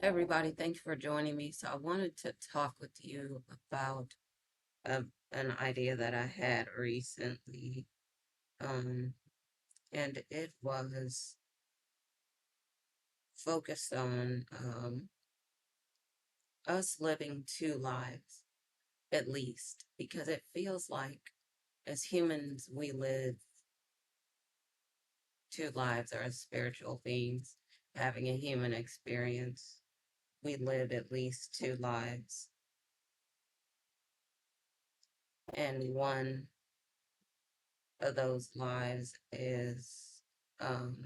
Everybody, thanks for joining me. So I wanted to talk with you about an idea that I had recently, um, and it was focused on us living two lives at least, because it feels like as humans we live two lives, or as spiritual beings having a human experience, we live at least two lives, and one of those lives is um,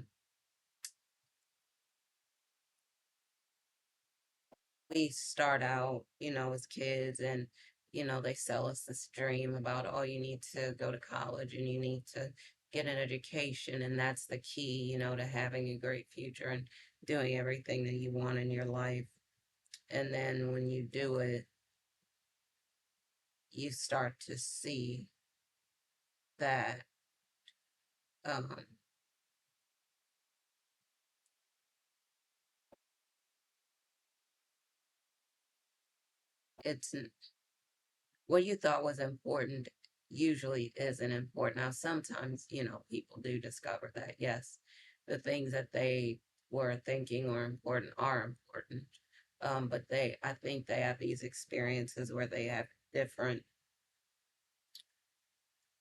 we start out, as kids, and, they sell us this dream about, oh, you need to go to college and you need to get an education. And that's the key, to having a great future and doing everything that you want in your life. And then when you do it, you start to see that um, it's what you thought was important usually isn't important. Now, sometimes, people do discover that, yes, the things that they were thinking were important are important. But I think they have these experiences where they have different,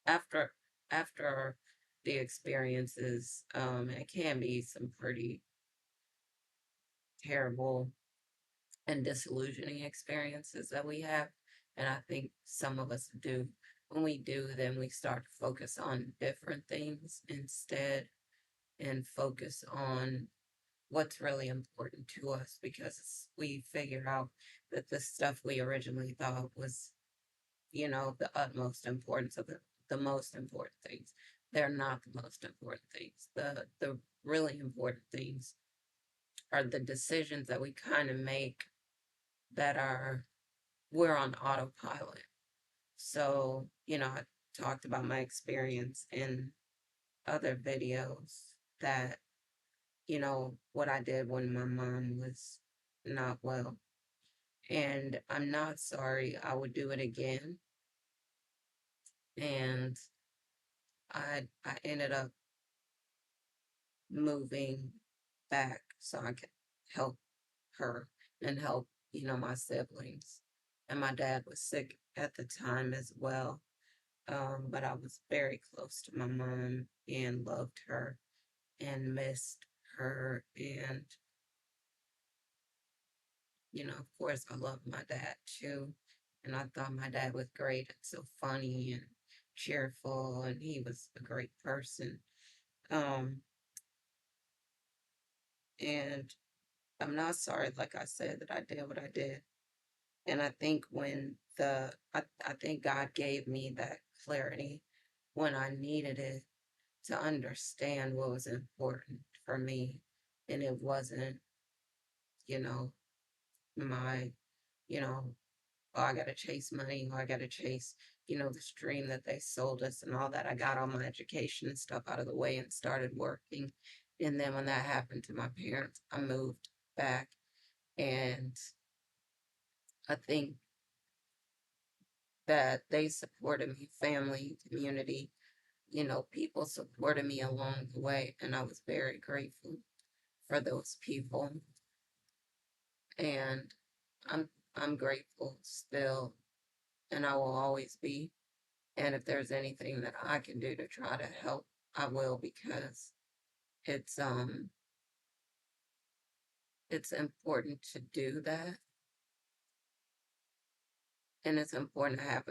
after, after the experiences, it can be some pretty terrible and disillusioning experiences that we have. And I think some of us do. When we do, then we start to focus on different things instead and focus on what's really important to us, because we figure out that the stuff we originally thought was, the utmost importance of the most important things. They're not the most important things. The really important things are the decisions that we kind of make that are we're on autopilot. So, I talked about my experience in other videos that, what I did when my mom was not well. And I'm not sorry. I would do it again. And I ended up moving back so I could help her and help, my siblings. And my dad was sick at the time as well. But I was very close to my mom and loved her and missed her. And, of course, I loved my dad too. And I thought my dad was great and so funny and cheerful, and he was a great person. Um, and I'm not sorry, like I said, that I did what I did. And I think I think God gave me that clarity when I needed it to understand what was important for me. And it wasn't, you know, my, you know, oh, I got to chase money, or I got to chase, this dream that they sold us and all that. I got all my education and stuff out of the way and started working. And then when that happened to my parents, I moved back. And I think that they supported me, family, community, people supported me along the way. And I was very grateful for those people. And I'm I'm grateful still, and I will always be. And if there's anything that I can do to try to help, I will, because it's um it's important to do that. And it's important to have,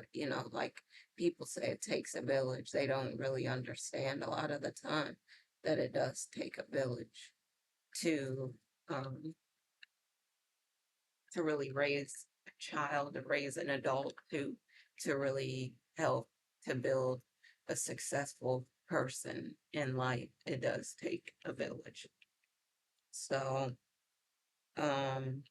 like people say, it takes a village. They don't really understand a lot of the time that it does take a village to um really raise a child, to raise an adult, to really help to build a successful person in life. It does take a village. So, um,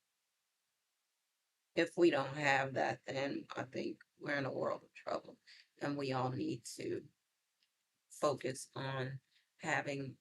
if we don't have that, then I think we're in a world of trouble, and we all need to focus on having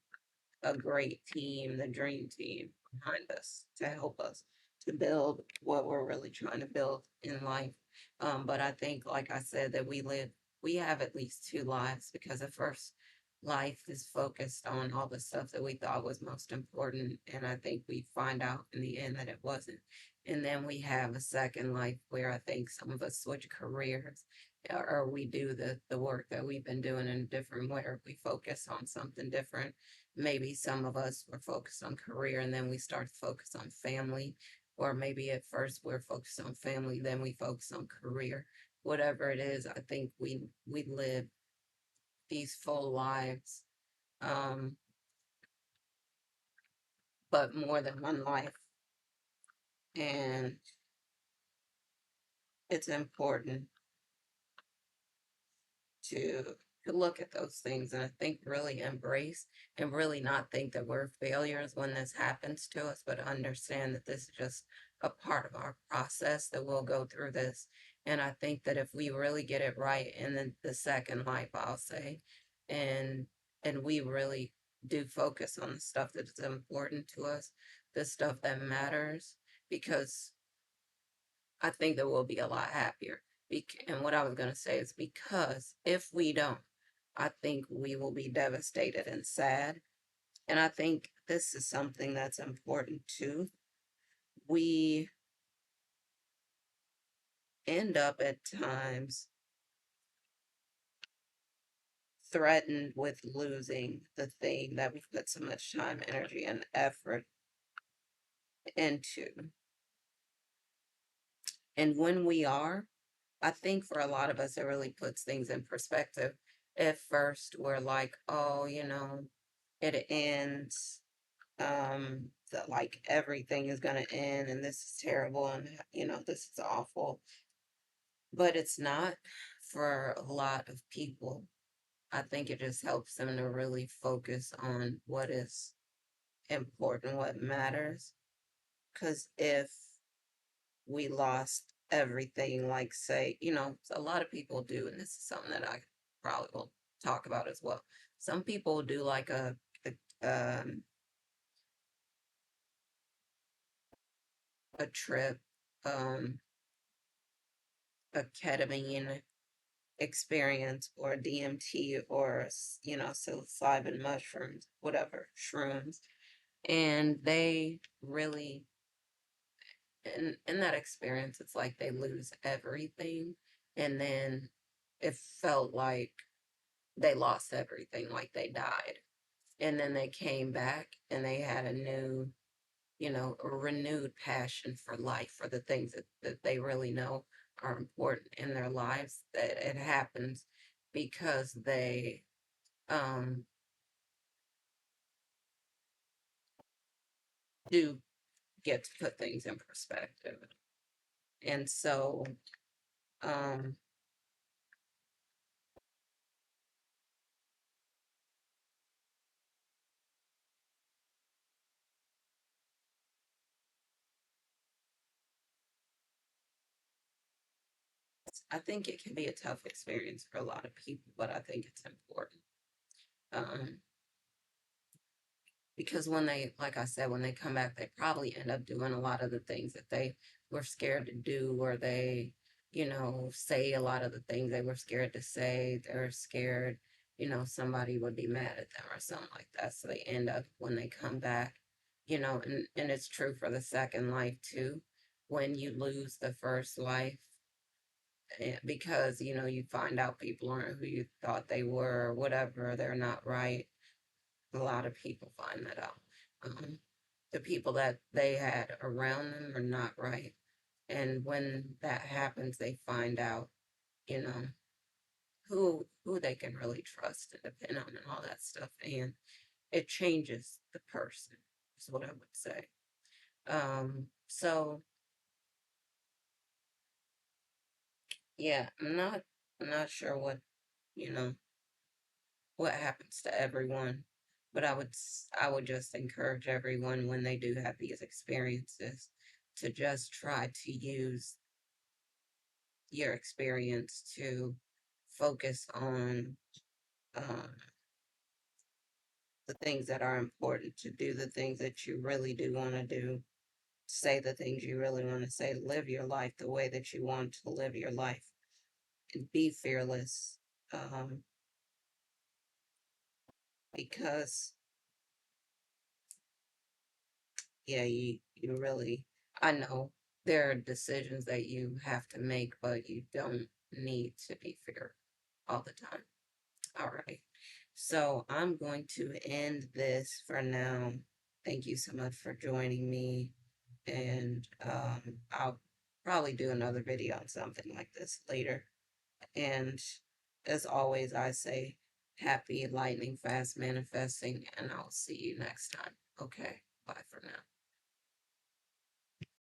a great team, the dream team behind us to help us to build what we're really trying to build in life. But I think, like I said, that we have at least two lives because the first life is focused on all the stuff that we thought was most important. And I think we find out in the end that it wasn't. And then we have a second life where I think some of us switch careers or we do the work that we've been doing in a different way, or we focus on something different. Maybe some of us were focused on career and then we start to focus on family, or maybe at first we're focused on family, then we focus on career. Whatever it is, I think we live these full lives, um, but more than one life, and it's important to to look at those things and I think really embrace and really not think that we're failures when this happens to us, but understand that this is just a part of our process that we'll go through this. And I think that if we really get it right in the second life, I'll say, and we really do focus on the stuff that is important to us, the stuff that matters, because I think that we'll be a lot happier. And what I was going to say is because if we don't, I think we will be devastated and sad. And I think this is something that's important too. We end up at times threatened with losing the thing that we've put so much time, energy, and effort into. And when we are, I think for a lot of us, it really puts things in perspective. At first, we're like, oh, it ends. That like everything is going to end and this is terrible and, this is awful. But it's not for a lot of people. I think it just helps them to really focus on what is important, what matters. Because if we lost everything, like say, a lot of people do, and this is something that I probably will talk about as well. Some people do like um, a trip, um, a ketamine experience, or DMT, or psilocybin mushrooms, whatever, shrooms, and they really in that experience it's like they lose everything, and then it felt like they lost everything, like they died, and then they came back and they had a new, a renewed passion for life, for the things that they really know are important in their lives. That it happens because they um do get to put things in perspective. And so um I think it can be a tough experience for a lot of people, but I think it's important. Um because when they, like I said, when they come back, they probably end up doing a lot of the things that they were scared to do, or they, say a lot of the things they were scared to say. They're scared, somebody would be mad at them or something like that. So they end up, when they come back, and it's true for the second life too. When you lose the first life, because, you find out people aren't who you thought they were, or whatever, they're not right. A lot of people find that out. Um, the people that they had around them are not right. And when that happens, they find out, you know, who they can really trust and depend on and all that stuff. And it changes the person, is what I would say. So yeah, I'm not sure you know, what happens to everyone, but I would just encourage everyone when they do have these experiences to just try to use your experience to focus on um, the things that are important, to do the things that you really do want to do, say the things you really want to say, live your life the way that you want to live your life, and be fearless. Um, because yeah, you really, I know there are decisions that you have to make, but you don't need to be fearful all the time. All right. So I'm going to end this for now. Thank you so much for joining me. And I'll probably do another video on something like this later. And as always, I say happy lightning fast manifesting, and I'll see you next time. Okay. Bye for now.